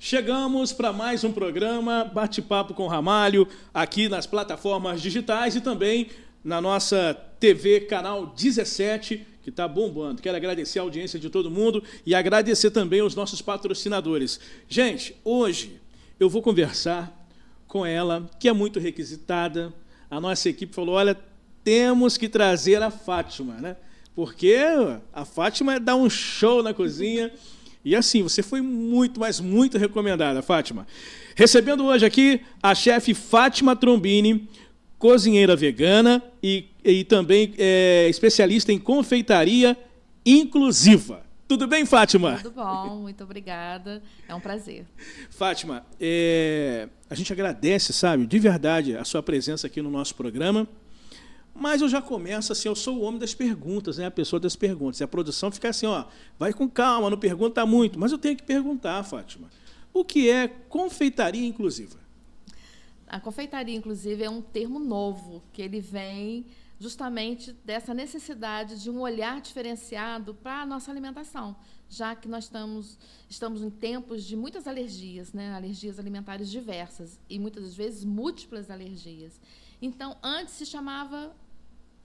Chegamos para mais um programa Bate-Papo com Ramalho, aqui nas plataformas digitais e também na nossa TV Canal 17, que está bombando. Quero agradecer a audiência de todo mundo e agradecer também aos nossos patrocinadores. Gente, hoje eu vou conversar com ela, que é muito requisitada. A nossa equipe falou, olha, temos que trazer a Fátima, né? Porque a Fátima dá um show na cozinha. E assim, você foi muito, mas muito recomendada, Fátima. Recebendo hoje aqui a chefe Fátima Trombini, cozinheira vegana e também especialista em confeitaria inclusiva. Tudo bem, Fátima? Tudo bom, muito obrigada. É um prazer. Fátima, a gente agradece, sabe, de verdade, a sua presença aqui no nosso programa. Mas eu já começo assim, eu sou o homem das perguntas, né? A pessoa das perguntas. E a produção fica assim, ó, vai com calma, não pergunta muito. Mas eu tenho que perguntar, Fátima, o que é confeitaria inclusiva? A confeitaria inclusiva é um termo novo, que ele vem justamente dessa necessidade de um olhar diferenciado para a nossa alimentação, já que nós estamos em tempos de muitas alergias, né? Alergias alimentares diversas e muitas vezes múltiplas alergias. Então, antes se chamava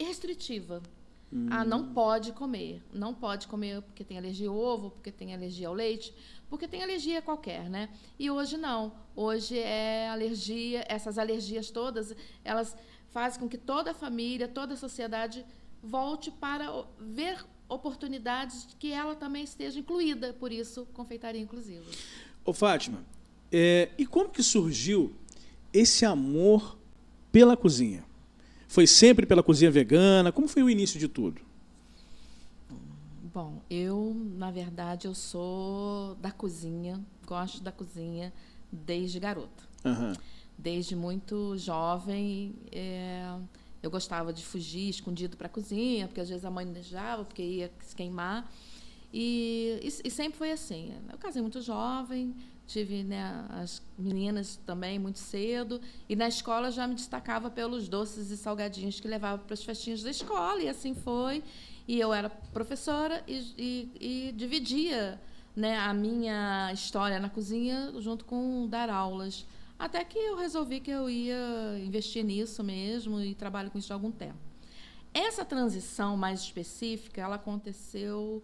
restritiva. Não pode comer. Não pode comer porque tem alergia ao ovo, porque tem alergia ao leite, porque tem alergia qualquer, né? E hoje não. Hoje é alergia, essas alergias todas, elas fazem com que toda a família, toda a sociedade volte para ver oportunidades de que ela também esteja incluída. Por isso, confeitaria inclusiva. Ô, Fátima, e como que surgiu esse amor pela cozinha? Foi sempre pela cozinha vegana? Como foi o início de tudo? Bom, na verdade, eu sou da cozinha, gosto da cozinha desde garota. Uhum. Desde muito jovem, eu gostava de fugir escondido para a cozinha, porque às vezes a mãe não deixava, porque ia se queimar. E sempre foi assim. Eu casei muito jovem, tive, né, as meninas também muito cedo, e na escola já me destacava pelos doces e salgadinhos que levava para as festinhas da escola, e assim foi. E eu era professora e dividia, né, a minha história na cozinha junto com dar aulas. Até que eu resolvi que eu ia investir nisso mesmo e trabalho com isso há algum tempo. Essa transição mais específica, ela aconteceu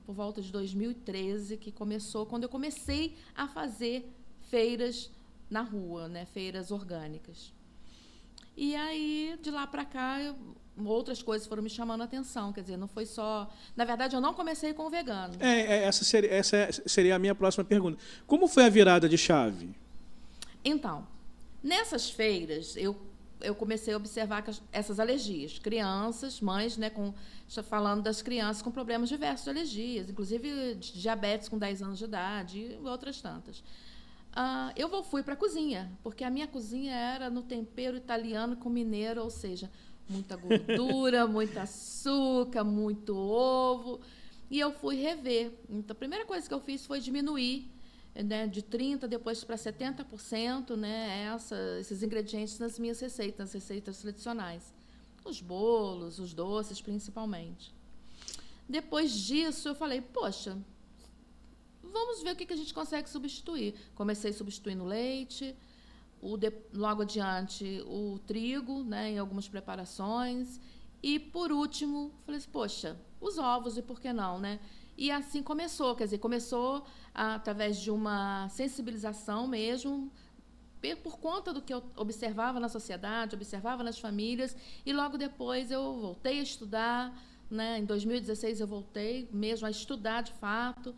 por volta de 2013, que começou quando eu comecei a fazer feiras na rua, né, feiras orgânicas. E aí, de lá para cá, outras coisas foram me chamando a atenção. Quer dizer, não foi só... Na verdade, eu não comecei com o vegano. Essa seria a minha próxima pergunta. Como foi a virada de chave? Então, nessas feiras, eu comecei a observar essas alergias. Crianças, mães, né, falando das crianças com problemas diversos de alergias, inclusive diabetes com 10 anos de idade e outras tantas. Eu fui para a cozinha, porque a minha cozinha era no tempero italiano com mineiro, ou seja, muita gordura, muito açúcar, muito ovo. E eu fui rever. Então, a primeira coisa que eu fiz foi diminuir, né, de 30% depois para 70%, né, esses ingredientes nas minhas receitas, nas receitas tradicionais. Os bolos, os doces, principalmente. Depois disso, eu falei, poxa, vamos ver o que a gente consegue substituir. Comecei substituindo o leite, logo adiante o trigo, né, em algumas preparações. E, por último, falei assim, poxa, os ovos, e por que não, né? E assim começou, quer dizer, começou através de uma sensibilização mesmo, por conta do que eu observava na sociedade, observava nas famílias, e logo depois eu voltei a estudar, né? Em 2016 eu voltei mesmo a estudar de fato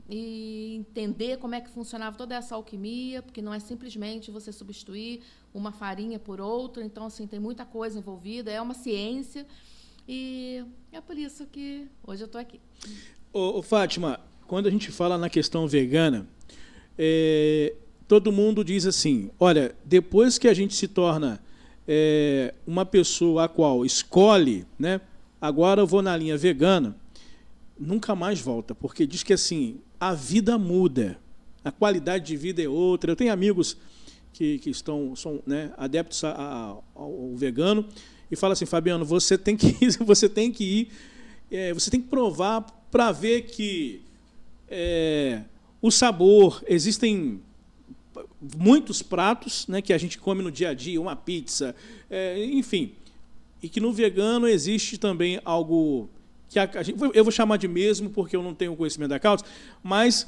e entender como é que funcionava toda essa alquimia, porque não é simplesmente você substituir uma farinha por outra, então assim, tem muita coisa envolvida, é uma ciência, e é por isso que hoje eu estou aqui. Ô, Fátima, quando a gente fala na questão vegana, todo mundo diz assim, olha, depois que a gente se torna uma pessoa a qual escolhe, né, agora eu vou na linha vegana, nunca mais volta, porque diz que assim, a vida muda, a qualidade de vida é outra. Eu tenho amigos que são, né, adeptos ao vegano e falam assim, Fabiano, você tem que ir, você tem que provar para ver que o sabor, existem muitos pratos, né, que a gente come no dia a dia, uma pizza, enfim, e que no vegano existe também algo que eu vou chamar de mesmo porque eu não tenho conhecimento da causa, mas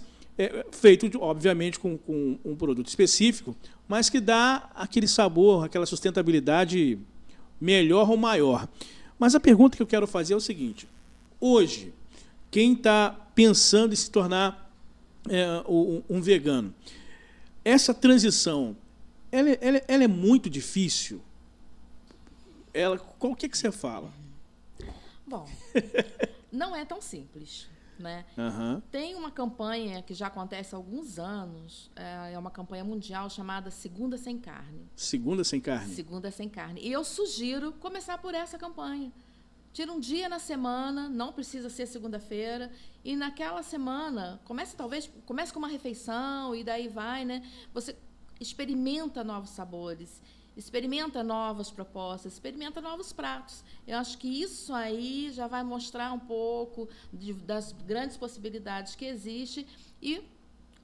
feito, obviamente, com um produto específico, mas que dá aquele sabor, aquela sustentabilidade melhor ou maior. Mas a pergunta que eu quero fazer é o seguinte: hoje, quem está pensando em se tornar um vegano, essa transição, ela é muito difícil? O que você fala? Bom, não é tão simples, né? Uhum. Tem uma campanha que já acontece há alguns anos, é uma campanha mundial chamada Segunda Sem Carne. Segunda Sem Carne? Segunda Sem Carne. E eu sugiro começar por essa campanha. Tira um dia na semana, não precisa ser segunda-feira, e naquela semana, comece com uma refeição, e daí vai, né? Você experimenta novos sabores, experimenta novas propostas, experimenta novos pratos. Eu acho que isso aí já vai mostrar um pouco das grandes possibilidades que existem e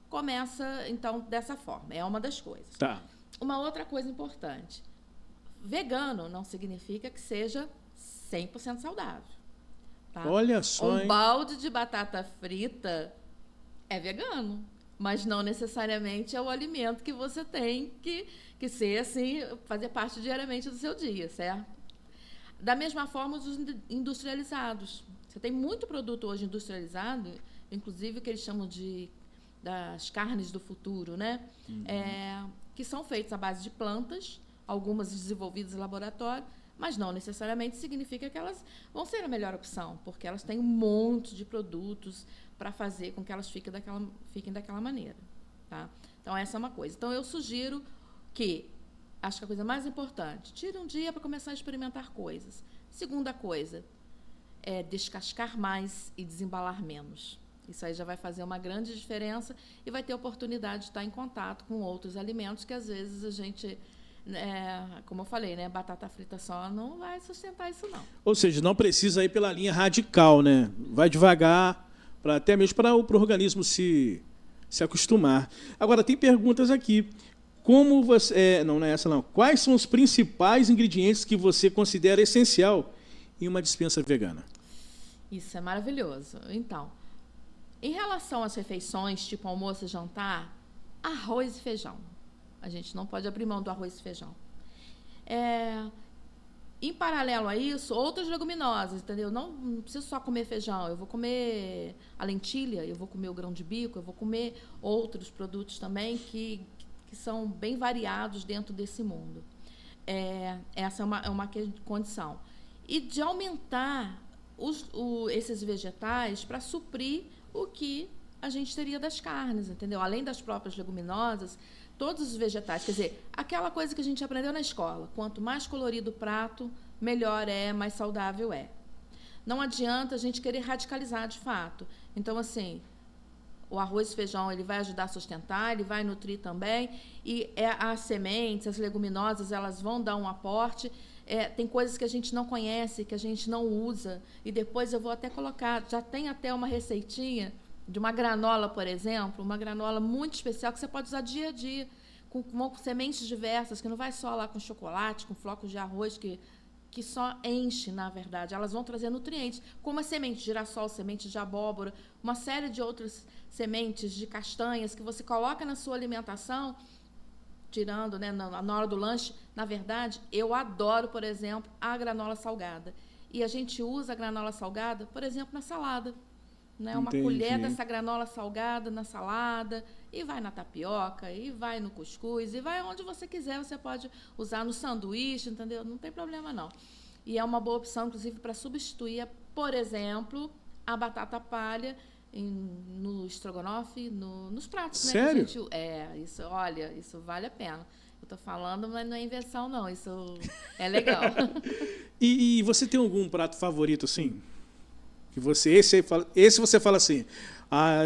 começa, então, dessa forma. É uma das coisas. Tá. Uma outra coisa importante. Vegano não significa que seja 100% saudável. Tá? Olha só, um balde de batata frita é vegano, mas não necessariamente é o alimento que você tem que ser assim, fazer parte diariamente do seu dia, certo? Da mesma forma, os industrializados. Você tem muito produto hoje industrializado, inclusive o que eles chamam das carnes do futuro, né? Uhum. Que são feitos à base de plantas, algumas desenvolvidas em laboratório, mas não necessariamente significa que elas vão ser a melhor opção, porque elas têm um monte de produtos para fazer com que elas fiquem daquela maneira. Tá? Então, essa é uma coisa. Então, eu sugiro que, acho que a coisa mais importante, tire um dia para começar a experimentar coisas. Segunda coisa, é descascar mais e desembalar menos. Isso aí já vai fazer uma grande diferença e vai ter oportunidade de estar em contato com outros alimentos que, às vezes, a gente... como eu falei, né, batata frita só não vai sustentar isso, não. Ou seja, não precisa ir pela linha radical, né? Vai devagar, até mesmo para o organismo se acostumar. Agora, tem perguntas aqui. Como você... não é essa, não. Quais são os principais ingredientes que você considera essencial em uma despensa vegana? Isso é maravilhoso. Então, em relação às refeições, tipo almoço e jantar, arroz e feijão. A gente não pode abrir mão do arroz e feijão. Em paralelo a isso, outras leguminosas, entendeu? Não preciso só comer feijão, eu vou comer a lentilha, eu vou comer o grão de bico, eu vou comer outros produtos também que são bem variados dentro desse mundo. Essa é uma condição. E de aumentar esses vegetais para suprir o que a gente teria das carnes, entendeu? Além das próprias leguminosas, todos os vegetais, quer dizer, aquela coisa que a gente aprendeu na escola, quanto mais colorido o prato, melhor mais saudável é. Não adianta a gente querer radicalizar de fato. Então, assim, o arroz e feijão ele vai ajudar a sustentar, ele vai nutrir também, e as sementes, as leguminosas, elas vão dar um aporte. Tem coisas que a gente não conhece, que a gente não usa, e depois eu vou até colocar, já tem até uma receitinha de uma granola, por exemplo, uma granola muito especial que você pode usar dia a dia, com sementes diversas, que não vai só lá com chocolate, com flocos de arroz, que só enche, na verdade. Elas vão trazer nutrientes, como a semente de girassol, semente de abóbora, uma série de outras sementes de castanhas que você coloca na sua alimentação, tirando, né, na hora do lanche. Na verdade, eu adoro, por exemplo, a granola salgada. E a gente usa a granola salgada, por exemplo, na salada. Né? Uma colher dessa granola salgada na salada, e vai na tapioca, e vai no cuscuz, e vai onde você quiser, você pode usar no sanduíche, entendeu? Não tem problema, não. E é uma boa opção, inclusive, para substituir, por exemplo, a batata palha no estrogonofe, nos pratos. Sério? Né? Isso vale a pena. Eu estou falando, mas não é invenção, não. Isso é legal. E você tem algum prato favorito, assim? Esse você fala assim,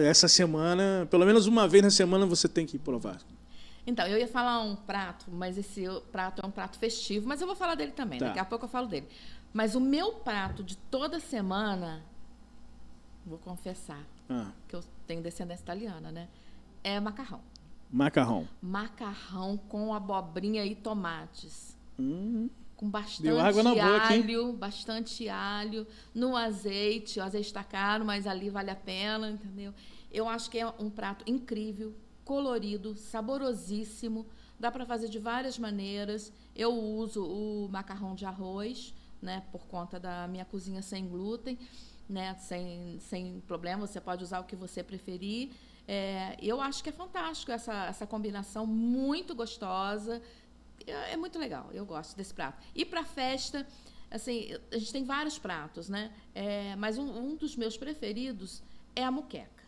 essa semana, pelo menos uma vez na semana você tem que provar. Então, eu ia falar um prato, mas esse prato é um prato festivo, mas eu vou falar dele também, daqui a pouco eu falo dele. Mas o meu prato de toda semana, vou confessar, que eu tenho descendência italiana, né? É macarrão. Macarrão. Macarrão com abobrinha e tomates. Com bastante Deu água na boca, hein? Bastante alho, no azeite. O azeite está caro, mas ali vale a pena, entendeu? Eu acho que é um prato incrível, colorido, saborosíssimo. Dá para fazer de várias maneiras. Eu uso o macarrão de arroz, né, por conta da minha cozinha sem glúten, né, sem problema. Você pode usar o que você preferir. Eu acho que é fantástico essa combinação, muito gostosa. É muito legal, eu gosto desse prato. E para festa, assim, a gente tem vários pratos, né? Mas um dos meus preferidos é a moqueca.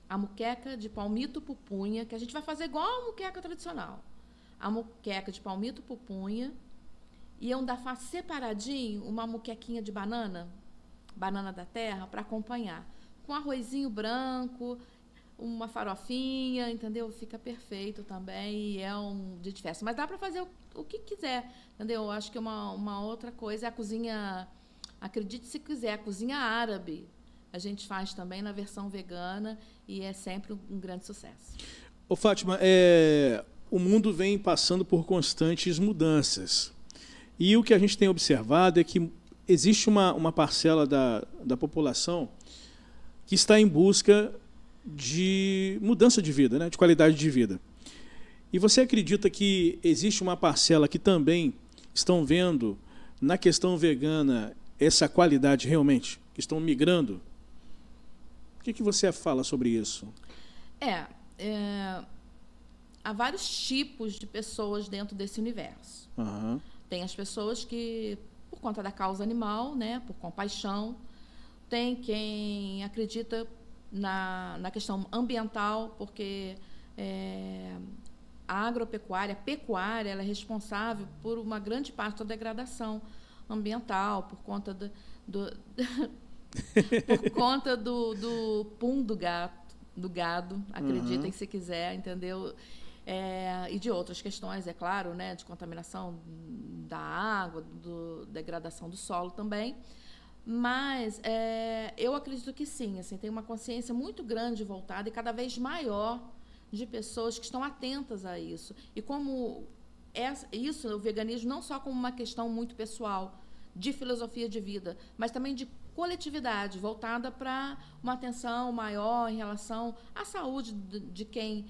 A moqueca de palmito pupunha, que a gente vai fazer igual a moqueca tradicional. A moqueca de palmito pupunha. E eu ainda faço separadinho uma moquequinha de banana da terra, para acompanhar. Com arrozinho branco, uma farofinha, entendeu? Fica perfeito também e é um dia de festa. Mas dá para fazer o que quiser, entendeu? Eu acho que uma outra coisa é a cozinha, acredite se quiser, a cozinha árabe. A gente faz também na versão vegana e é sempre um grande sucesso. Ô, Fátima, o mundo vem passando por constantes mudanças. E o que a gente tem observado é que existe uma parcela da população que está em busca de mudança de vida, né? De qualidade de vida. E você acredita que existe uma parcela que também estão vendo na questão vegana essa qualidade realmente, que estão migrando? O que você fala sobre isso? Há vários tipos de pessoas dentro desse universo. Uhum. Tem as pessoas que, por conta da causa animal, né, por compaixão, tem quem acredita na questão ambiental, porque a agropecuária, a pecuária, ela é responsável por uma grande parte da degradação ambiental, por conta por conta do pum do gado, acreditem se quiser, entendeu? E de outras questões, é claro, né, de contaminação da água, degradação do solo também. Mas eu acredito que sim, assim, tem uma consciência muito grande voltada e cada vez maior de pessoas que estão atentas a isso. E como isso, o veganismo, não só como uma questão muito pessoal, de filosofia de vida, mas também de coletividade, voltada para uma atenção maior em relação à saúde de quem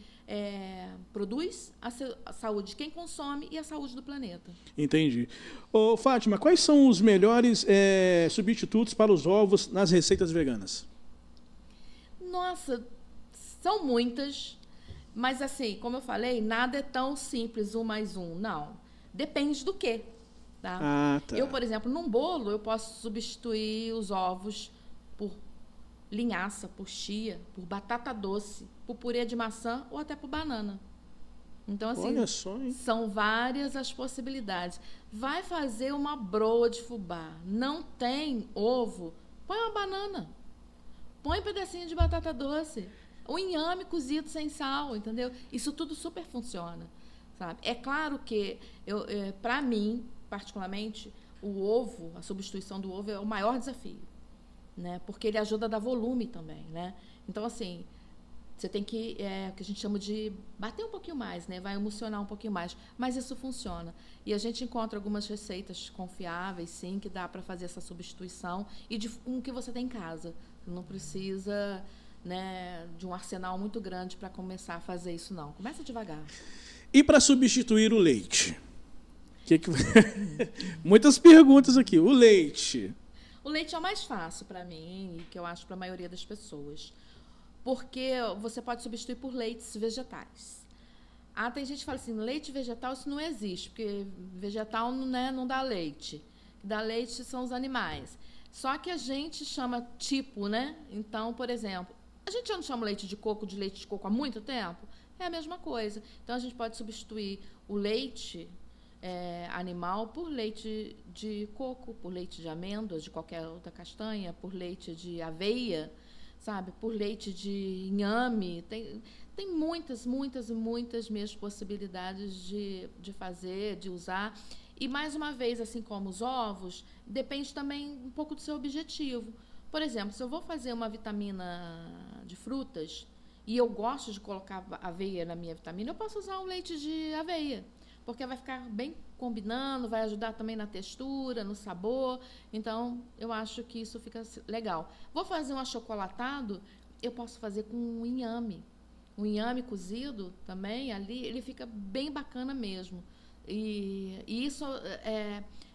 produz, a saúde de quem consome e a saúde do planeta. Entendi. Ô, Fátima, quais são os melhores substitutos para os ovos nas receitas veganas? Nossa, são muitas, mas assim, como eu falei, nada é tão simples, 1 mais 1, não. Depende do quê? Tá? Tá. Eu, por exemplo, num bolo, eu posso substituir os ovos por linhaça, por chia, por batata doce, por purê de maçã ou até por banana. Então, assim, olha só, hein? São várias as possibilidades. Vai fazer uma broa de fubá, não tem ovo, põe uma banana, põe um pedacinho de batata doce, o inhame cozido sem sal, entendeu? Isso tudo super funciona, sabe? É claro que, para mim, particularmente, o ovo, a substituição do ovo é o maior desafio, né? Porque ele ajuda a dar volume também, né? Então, assim, você tem que, o que a gente chama de bater um pouquinho mais, né? Vai emulsionar um pouquinho mais, mas isso funciona. E a gente encontra algumas receitas confiáveis, sim, que dá para fazer essa substituição e com o que você tem em casa. Não precisa, né, de um arsenal muito grande para começar a fazer isso, não. Começa devagar. E para substituir o leite? Muitas perguntas aqui. O leite. O leite é o mais fácil para mim e que eu acho para a maioria das pessoas. Porque você pode substituir por leites vegetais. Tem gente que fala assim, leite vegetal, isso não existe, porque vegetal não dá leite. O que dá leite são os animais. Só que a gente chama tipo, né? Então, por exemplo, a gente já não chama leite de coco de leite de coco há muito tempo? É a mesma coisa. Então, a gente pode substituir o leite animal por leite de coco, por leite de amêndoas, de qualquer outra castanha, por leite de aveia, sabe? Por leite de inhame. Tem muitas, muitas e muitas mesmo possibilidades de fazer, de usar. E, mais uma vez, assim como os ovos, depende também um pouco do seu objetivo. Por exemplo, se eu vou fazer uma vitamina de frutas, e eu gosto de colocar aveia na minha vitamina, eu posso usar um leite de aveia, porque vai ficar bem combinando, vai ajudar também na textura, no sabor. Então, eu acho que isso fica legal. Vou fazer um achocolatado, eu posso fazer com um inhame. Um inhame cozido também, ali, ele fica bem bacana mesmo. E isso,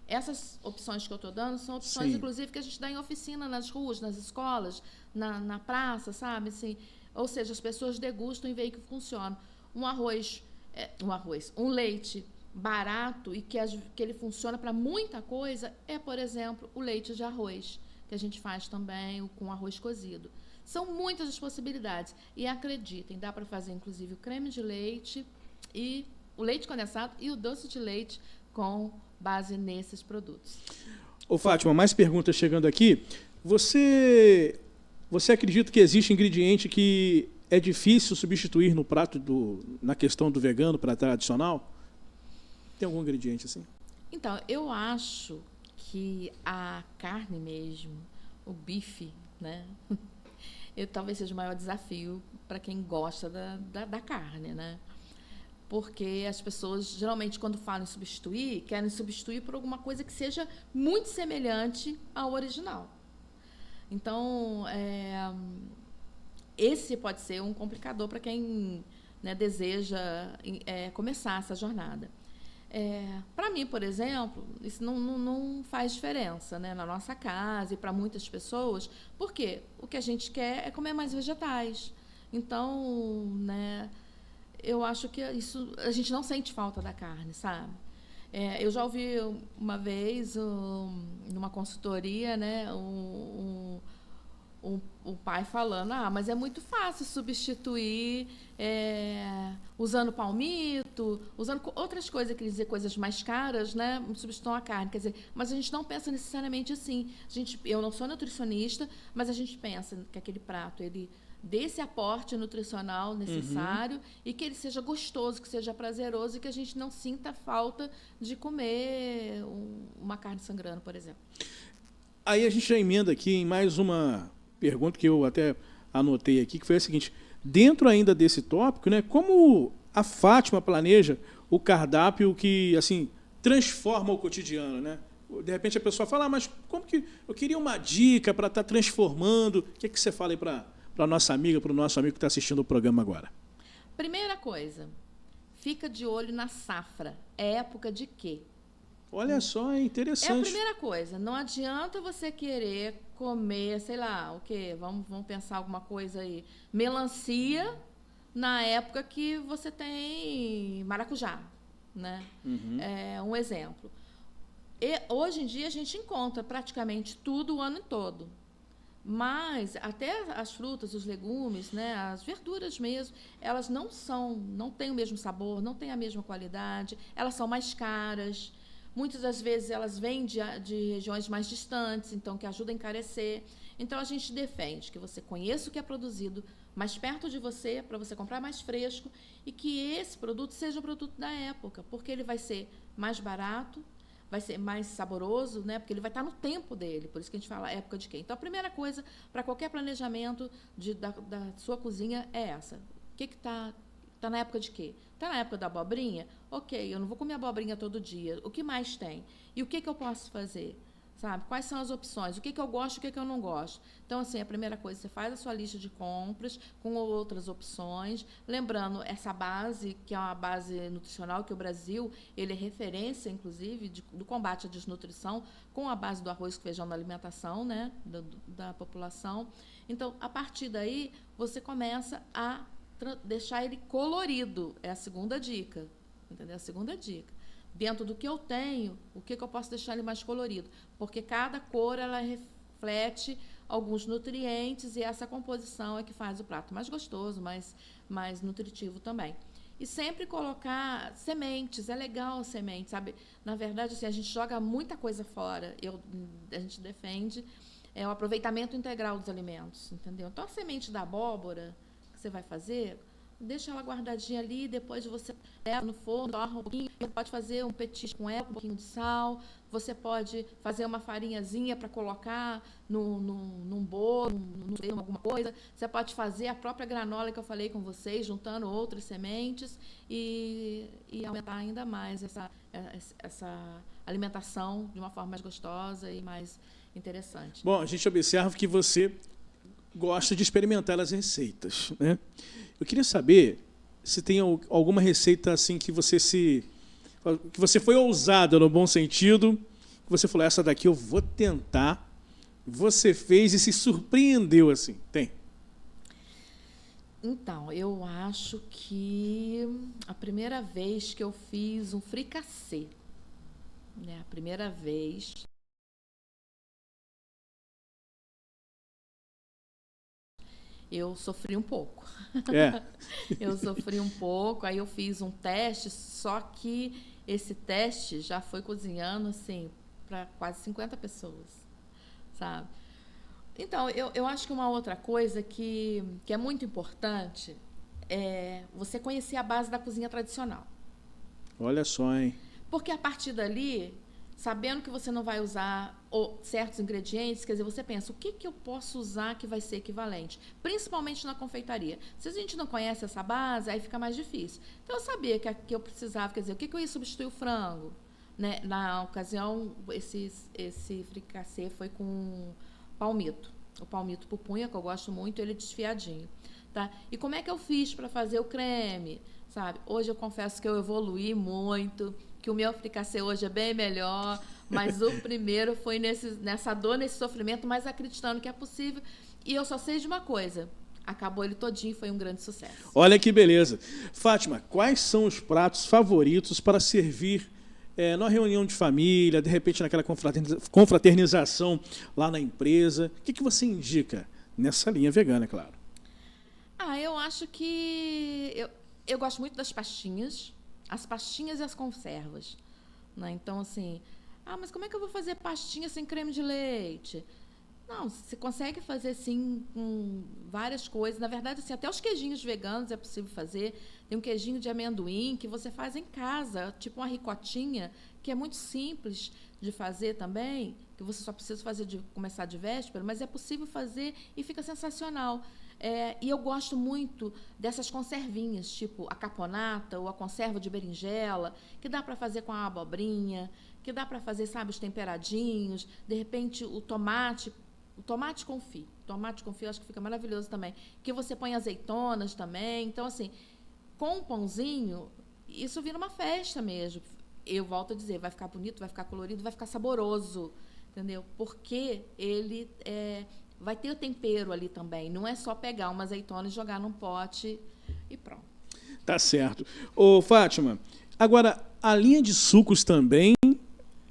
essas opções que eu estou dando são opções, Sim. inclusive, que a gente dá em oficina nas ruas, nas escolas, na praça, sabe? Assim, ou seja, as pessoas degustam e veem que funciona. Um leite barato e que ele funciona para muita coisa é, por exemplo, o leite de arroz, que a gente faz também com arroz cozido. São muitas as possibilidades. E acreditem, dá para fazer inclusive o creme de leite e o leite condensado e o doce de leite com base nesses produtos. Ô, Fátima, mais perguntas chegando aqui. Você acredita que existe ingrediente que é difícil substituir no prato na questão do vegano, prato tradicional? Tem algum ingrediente assim? Então, eu acho que a carne mesmo, o bife, né? Talvez seja o maior desafio para quem gosta da carne, né? Porque as pessoas, geralmente, quando falam em substituir, querem substituir por alguma coisa que seja muito semelhante ao original. Então, esse pode ser um complicador para quem, né, deseja começar essa jornada. Para mim, por exemplo, isso não faz diferença, né, na nossa casa e para muitas pessoas, porque o que a gente quer é comer mais vegetais. Então, né, eu acho que isso, a gente não sente falta da carne, sabe? Eu já ouvi uma vez, numa consultoria, né, o pai falando, mas é muito fácil substituir usando palmito, usando outras coisas, quer dizer, coisas mais caras, né? Substituam a carne, quer dizer, mas a gente não pensa necessariamente assim. Eu não sou nutricionista, mas a gente pensa que aquele prato, ele dê esse aporte nutricional necessário e que ele seja gostoso, que seja prazeroso e que a gente não sinta falta de comer uma carne sangrando, por exemplo. Aí a gente já emenda aqui em mais uma pergunta que eu até anotei aqui, que foi a seguinte: dentro ainda desse tópico, né, como a Fátima planeja o cardápio que assim transforma o cotidiano, né? De repente a pessoa fala, mas como que eu queria uma dica para estar transformando? O que você fala aí para a nossa amiga, para o nosso amigo que está assistindo o programa agora? Primeira coisa, fica de olho na safra. É época de quê? Olha só, é interessante. É a primeira coisa. Não adianta você querer comer, sei lá, o quê? Vamos pensar alguma coisa aí. Melancia na época que você tem maracujá, né? Um exemplo. Hoje em dia a gente encontra praticamente tudo o ano todo. Mas até as frutas, os legumes, né, as verduras mesmo, elas não têm o mesmo sabor, não têm a mesma qualidade, elas são mais caras. Muitas das vezes elas vêm de regiões mais distantes, então que ajuda a encarecer. Então a gente defende que você conheça o que é produzido mais perto de você, para você comprar mais fresco, e que esse produto seja o produto da época, porque ele vai ser mais barato, vai ser mais saboroso, né? Porque ele vai estar no tempo dele, por isso que a gente fala época de quê. Então, a primeira coisa para qualquer planejamento da sua cozinha é essa. O que está na época de quê? Está na época da abobrinha? Ok, eu não vou comer abobrinha todo dia. O que mais tem? E o que eu posso fazer? Sabe? Quais são as opções? O que eu gosto e o que eu não gosto? Então, assim, a primeira coisa, você faz a sua lista de compras com outras opções. Lembrando, essa base, que é uma base nutricional, que o Brasil, ele é referência, inclusive, do combate à desnutrição, com a base do arroz e feijão na alimentação, né, da população. Então, a partir daí, você começa a deixar ele colorido. É a segunda dica. Entendeu? A segunda dica. Dentro do que eu tenho, o que eu posso deixar ele mais colorido? Porque cada cor, ela reflete alguns nutrientes e essa composição é que faz o prato mais gostoso, mais nutritivo também. E sempre colocar sementes, é legal sementes, sabe? Na verdade, assim, a gente joga muita coisa fora, a gente defende o aproveitamento integral dos alimentos, entendeu? Então, a semente da abóbora que você vai fazer, deixa ela guardadinha ali, depois você leva no forno, torra um pouquinho, você pode fazer um petisco com ela, um pouquinho de sal, você pode fazer uma farinhazinha para colocar num bolo, num alguma coisa, você pode fazer a própria granola que eu falei com vocês, juntando outras sementes e aumentar ainda mais essa alimentação de uma forma mais gostosa e mais interessante. Bom, a gente observa que você gosta de experimentar as receitas, né? Eu queria saber se tem alguma receita assim que você foi ousada no bom sentido, que você falou, essa daqui eu vou tentar, você fez e se surpreendeu assim. Tem? Então, eu acho que a primeira vez que eu fiz um fricassê, né? A primeira vez. Eu sofri um pouco. É. Eu sofri um pouco, aí eu fiz um teste, só que esse teste já foi cozinhando, assim, para quase 50 pessoas, sabe? Então, eu acho que uma outra coisa que é muito importante é você conhecer a base da cozinha tradicional. Olha só, hein? Porque a partir dali, sabendo que você não vai usar certos ingredientes, quer dizer, você pensa, o que eu posso usar que vai ser equivalente? Principalmente na confeitaria. Se a gente não conhece essa base, aí fica mais difícil. Então, eu sabia que eu precisava, quer dizer, o que eu ia substituir o frango? Né? Na ocasião, esse fricassê foi com palmito. O palmito pupunha, que eu gosto muito, ele desfiadinho. Tá? E como é que eu fiz para fazer o creme? Sabe? Hoje eu confesso que eu evoluí muito, que o meu fricassê hoje é bem melhor, mas o primeiro foi nessa dor, nesse sofrimento, mas acreditando que é possível. E eu só sei de uma coisa, acabou ele todinho, foi um grande sucesso. Olha que beleza. Fátima, quais são os pratos favoritos para servir numa reunião de família, de repente naquela confraternização lá na empresa? O que você indica nessa linha vegana, é claro? Eu acho que... Eu gosto muito das pastinhas, as pastinhas e as conservas. Né? Então, assim, mas como é que eu vou fazer pastinha sem creme de leite? Não, você consegue fazer, sim, com várias coisas. Na verdade, assim, até os queijinhos veganos é possível fazer. Tem um queijinho de amendoim que você faz em casa, tipo uma ricotinha, que é muito simples de fazer também, que você só precisa começar de véspera, mas é possível fazer e fica sensacional. E eu gosto muito dessas conservinhas, tipo a caponata ou a conserva de berinjela, que dá para fazer com a abobrinha, que dá para fazer, sabe, os temperadinhos, de repente o tomate confit. Tomate confit eu acho que fica maravilhoso também. Que você põe azeitonas também. Então, assim, com um pãozinho, isso vira uma festa mesmo. Eu volto a dizer, vai ficar bonito, vai ficar colorido, vai ficar saboroso, entendeu? Porque ele vai ter o tempero ali também. Não é só pegar uma azeitona e jogar num pote e pronto. Tá certo. Ô, Fátima, agora, a linha de sucos também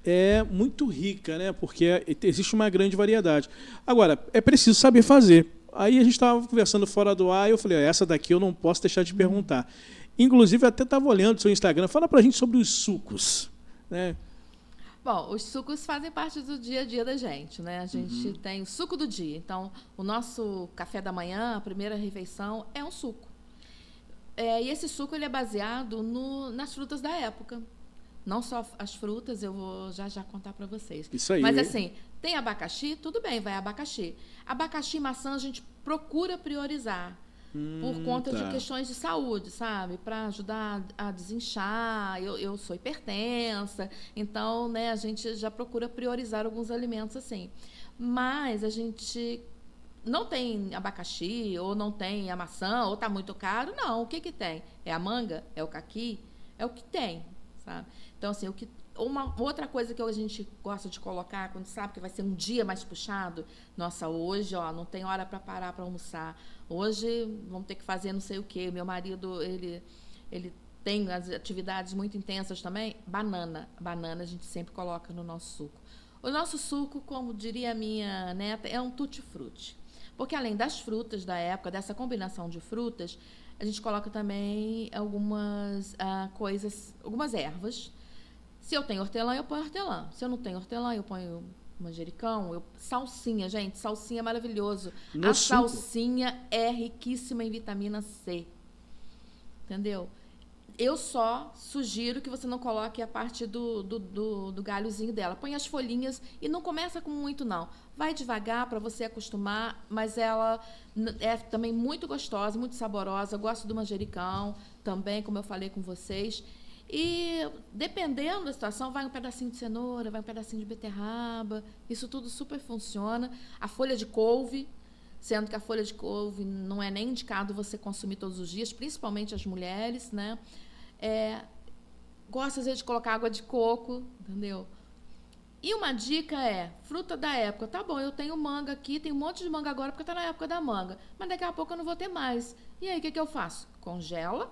é muito rica, né? Porque existe uma grande variedade. Agora, é preciso saber fazer. Aí a gente estava conversando fora do ar e eu falei, essa daqui eu não posso deixar de perguntar. Inclusive, até estava olhando o seu Instagram. Fala pra gente sobre os sucos, né? Bom, os sucos fazem parte do dia a dia da gente, né? A gente tem o suco do dia. Então, o nosso café da manhã, a primeira refeição, é um suco. E esse suco ele é baseado nas frutas da época. Não só as frutas, eu vou já contar para vocês. Isso aí. Mas assim, tem abacaxi, tudo bem, vai abacaxi. Abacaxi e maçã a gente procura priorizar. Por conta de questões de saúde, sabe? Para ajudar a desinchar. Eu sou hipertensa, então, né, a gente já procura priorizar alguns alimentos assim. Mas a gente não tem abacaxi, ou não tem a maçã, ou está muito caro. Não, o que tem? É a manga? É o caqui? É o que tem, sabe? Então, assim, uma outra coisa que a gente gosta de colocar, quando sabe que vai ser um dia mais puxado, nossa, hoje, não tem hora para parar para almoçar. Hoje vamos ter que fazer não sei o quê. Meu marido, ele tem as atividades muito intensas também. Banana a gente sempre coloca no nosso suco. O nosso suco, como diria a minha neta, é um tutti-frutti. Porque além das frutas da época, dessa combinação de frutas, a gente coloca também algumas coisas, algumas ervas. Se eu tenho hortelã, eu ponho hortelã. Se eu não tenho hortelã, eu ponho manjericão. Salsinha, gente. Salsinha é maravilhoso. A salsinha é riquíssima em vitamina C. entendeu? Eu só sugiro que você não coloque a parte do galhozinho dela. Põe as folhinhas e não começa com muito, não. Vai devagar para você acostumar, mas ela é também muito gostosa, muito saborosa. Eu gosto do manjericão também, como eu falei com vocês. E, dependendo da situação, vai um pedacinho de cenoura, vai um pedacinho de beterraba. Isso tudo super funciona. A folha de couve, sendo que a folha de couve não é nem indicado você consumir todos os dias, principalmente as mulheres, né? Gosto, às vezes, de colocar água de coco, entendeu? E uma dica é, fruta da época. Tá bom, eu tenho manga aqui, tem um monte de manga agora, porque tá na época da manga. Mas daqui a pouco eu não vou ter mais. E aí, o que eu faço? Congela,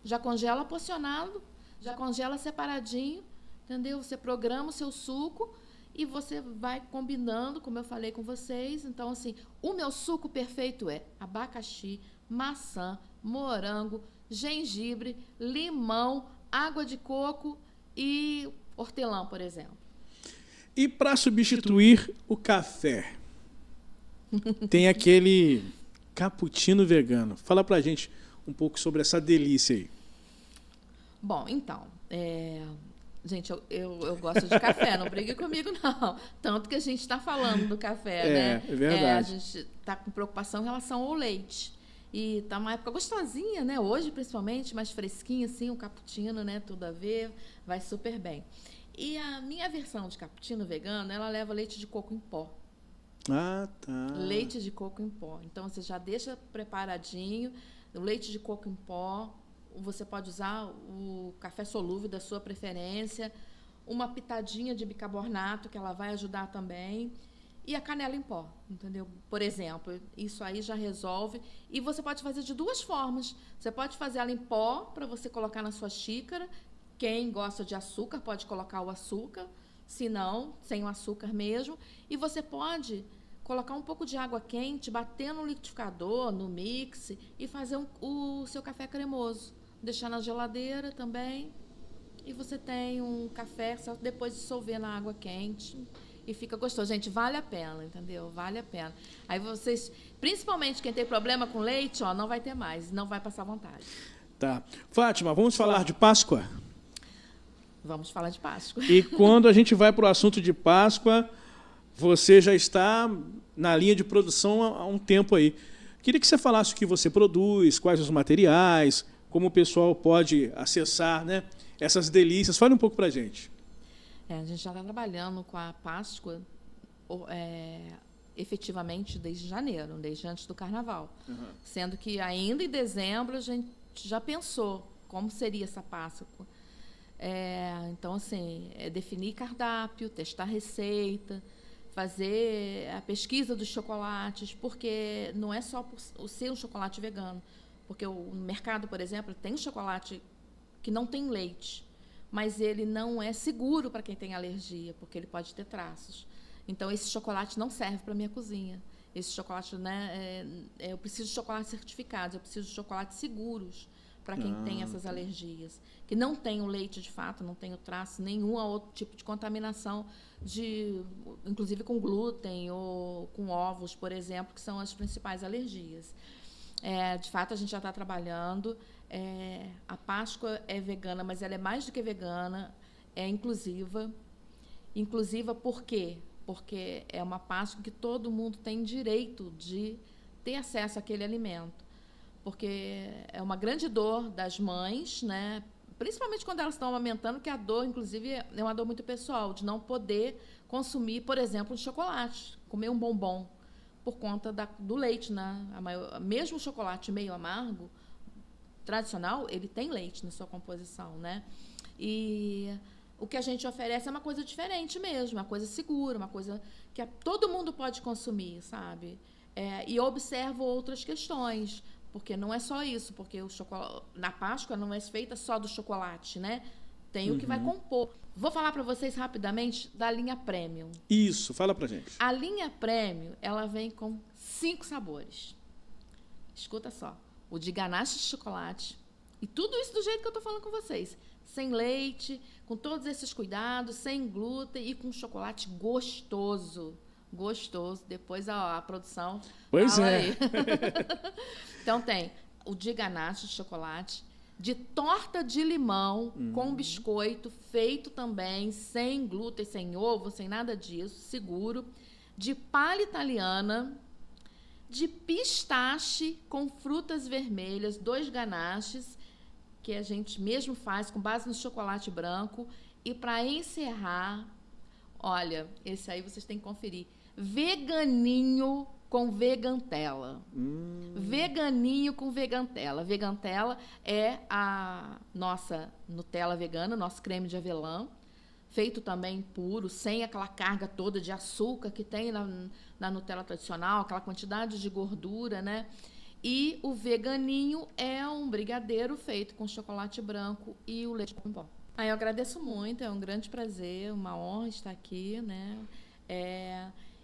já congela porcionado, já congela separadinho, entendeu? Você programa o seu suco e você vai combinando, como eu falei com vocês. Então, assim, o meu suco perfeito é abacaxi, maçã, morango, gengibre, limão, água de coco e hortelã, por exemplo. E para substituir o café, tem aquele cappuccino vegano. Fala pra gente um pouco sobre essa delícia aí. Bom, então, gente, eu gosto de café, não brigue comigo, não. Tanto que a gente está falando do café, né? É verdade. A gente está com preocupação em relação ao leite. E está uma época gostosinha, né? Hoje, principalmente, mais fresquinho, assim, o cappuccino, né? Tudo a ver, vai super bem. E a minha versão de cappuccino vegano, ela leva leite de coco em pó. Ah, tá. Leite de coco em pó. Então, você já deixa preparadinho, o leite de coco em pó. Você pode usar o café solúvel da sua preferência, uma pitadinha de bicarbonato, que ela vai ajudar também, e a canela em pó, entendeu? Por exemplo, isso aí já resolve. E você pode fazer de duas formas. Você pode fazer ela em pó, para você colocar na sua xícara. Quem gosta de açúcar pode colocar o açúcar, se não, sem o açúcar mesmo. E você pode colocar um pouco de água quente, bater no liquidificador, no mix, e fazer o seu café cremoso. Deixar na geladeira também. E você tem um café só depois dissolver na água quente. E fica gostoso. Gente, vale a pena, entendeu? Vale a pena. Aí vocês, principalmente quem tem problema com leite, ó, não vai ter mais. Não vai passar vontade. Tá. Fátima, vamos falar de Páscoa? Vamos falar de Páscoa. E quando a gente vai para o assunto de Páscoa, você já está na linha de produção há um tempo aí. Queria que você falasse o que você produz, quais os materiais, como o pessoal pode acessar, né, essas delícias. Fale um pouco para a gente. A gente já está trabalhando com a Páscoa efetivamente desde janeiro, desde antes do Carnaval. Uhum. Sendo que ainda em dezembro a gente já pensou como seria essa Páscoa. Então, assim, definir cardápio, testar receita, fazer a pesquisa dos chocolates, porque não é só por ser um chocolate vegano. Porque o mercado, por exemplo, tem chocolate que não tem leite, mas ele não é seguro para quem tem alergia, porque ele pode ter traços. Então, esse chocolate não serve para a minha cozinha. Esse chocolate, né, eu preciso de chocolates certificados, eu preciso de chocolates seguros para quem tem essas alergias. Que não tem o leite, de fato, não tem o traço, nenhum outro tipo de contaminação, inclusive com glúten ou com ovos, por exemplo, que são as principais alergias. De fato, a gente já está trabalhando. A Páscoa é vegana, mas ela é mais do que vegana, é inclusiva. Inclusiva por quê? Porque é uma Páscoa que todo mundo tem direito de ter acesso àquele alimento. Porque é uma grande dor das mães, né? Principalmente quando elas estão amamentando, que a dor, inclusive, é uma dor muito pessoal, de não poder consumir, por exemplo, um chocolate, comer um bombom, por conta do leite, né? Mesmo o chocolate meio amargo, tradicional, ele tem leite na sua composição, né? E o que a gente oferece é uma coisa diferente mesmo, uma coisa segura, uma coisa que todo mundo pode consumir, sabe? E eu observo outras questões, porque não é só isso, porque na Páscoa não é feita só do chocolate, né? Tem o que vai compor. Vou falar para vocês rapidamente da linha Premium. Isso, fala pra gente. A linha Premium, ela vem com 5 sabores. Escuta só. O de ganache de chocolate. E tudo isso do jeito que eu estou falando com vocês. Sem leite, com todos esses cuidados, sem glúten e com chocolate gostoso. Gostoso. Depois a produção. Pois fala é. Aí. Então tem o de ganache de chocolate. de torta de limão com biscoito, feito também sem glúten, sem ovo, sem nada disso, seguro, de palha italiana, de pistache com frutas vermelhas, 2 ganaches, que a gente mesmo faz com base no chocolate branco. E para encerrar, olha, esse aí vocês têm que conferir, veganinho com vegantela. Veganinho com vegantela. Vegantela é a nossa Nutella vegana, nosso creme de avelã, feito também puro, sem aquela carga toda de açúcar que tem na Nutella tradicional, aquela quantidade de gordura, né? E o veganinho é um brigadeiro feito com chocolate branco e o leite em pó. Aí eu agradeço muito, é um grande prazer, uma honra estar aqui, né?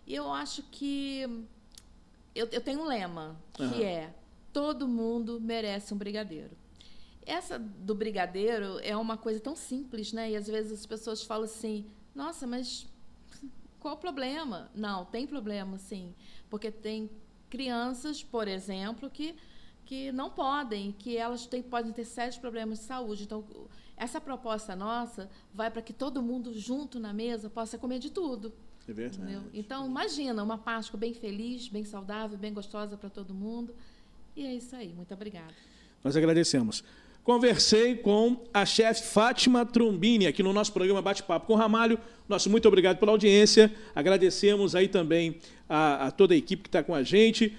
E eu acho que eu tenho um lema, que é: todo mundo merece um brigadeiro. Essa do brigadeiro é uma coisa tão simples, né? E às vezes as pessoas falam assim, nossa, mas qual o problema? Não, tem problema, sim. Porque tem crianças, por exemplo, que não podem, que elas podem ter sérios problemas de saúde. Então, essa proposta nossa vai para que todo mundo junto na mesa possa comer de tudo. É verdade. Entendeu? Então, imagina, uma Páscoa bem feliz, bem saudável, bem gostosa para todo mundo. E é isso aí. Muito obrigada. Nós agradecemos. Conversei com a chefe Fátima Trombini aqui no nosso programa Bate-Papo com Ramalho. Nosso muito obrigado pela audiência. Agradecemos aí também a toda a equipe que está com a gente.